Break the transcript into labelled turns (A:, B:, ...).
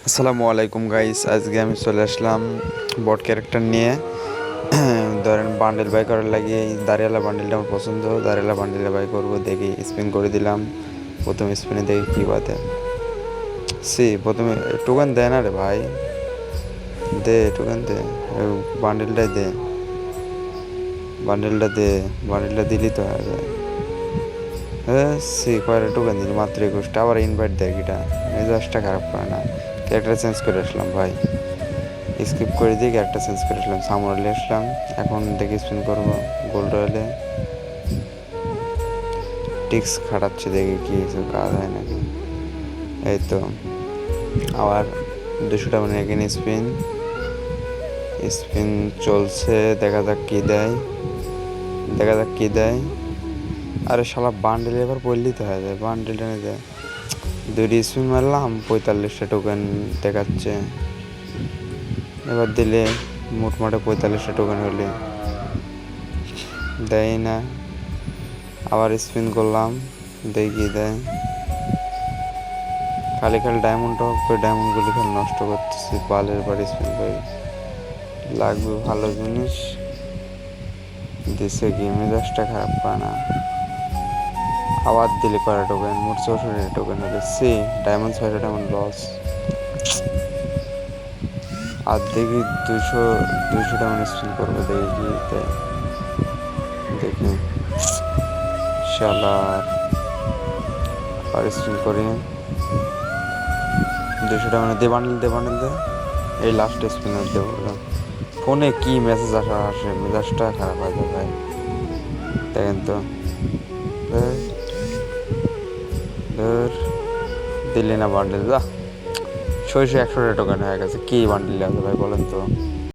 A: আসসালামু আলাইকুম গাইস, আজকে আমি চলে আসলাম বট ক্যারেক্টার নিয়ে। ধরেন বান্ডেল বাই করার লাগে এই দাঁড়িয়ালা বান্ডেলটা আমার পছন্দ। দাঁড়িয়ালা বান্ডেলে বাই করবো, দেখি স্পিন করে দিলাম। প্রথম স্পিনে দেখি কী বাদে। প্রথমে টোকেন দেয় না রে ভাই, দে টোকেন দে, বান্ডেলটাই দে, বান্ডেলটা দিলি তো হয়ে যায়। কয়টা টোকেন দিলি মাত্র 21টা, আবার ইনভাইট দেয় কিটা, মেজাজটা খারাপ করে না। ক্যারেক্টার চেঞ্জ করে আসলাম ভাই, স্কিপ করে দিয়ে ক্যারেক্টার চেঞ্জ করে আসলাম, সামরালে আসলাম। এখন দেখে স্পিন করবো গোল্ড রয়েলে। টিক্স খাটাচ্ছে, দেখি কি কিছু কাজ হয় নাকি। এই তো আবার 200টা মানে এখানে স্পিন চলছে, দেখা যাক কি দেয়। আরে শালা বান্ডেল এবার পড়লেই তো হয়ে যায়, বান্ডেলটা নিয়ে যায়। 2টি স্পিন মারলাম, 45টা টোকেন দেখাচ্ছে। এবার দিলে মোটমাটে 45টা টোকেন হলে দেয় না। আবার স্পিন করলাম, দেখি দেয়। খালি ডায়মন্ড টপ করে ডায়মন্ডগুলি খালি নষ্ট করতেছি, বালের বাড়ি স্পিন করে লাগবে ভালো জিনিস দিছে কি, মেজাজটা খারাপ করে না। আবার দিলে কয়টা টোকেন, মোট 64 টোকেন হলে ডায়মন্ড 6টা ডায়মন্ড লস। আর দেখি 200 ডায়মন্ড স্পিন করবো, দেখি কি দেয়। দেখি শালার আর স্পিন করি। 200টা মানে দে বান্ডেল দে। এই লাস্ট স্পিনার দেবো। ফোনে কি মেসেজ আসে, মেজাজটা খারাপ হয়ে যায় ভাই। দেখেন তো, ধর দিলি না বান্ডেল, যা 100টা টোকেন হয়ে গেছে। কি বান্ডেল আছে ভাই বলেন তো।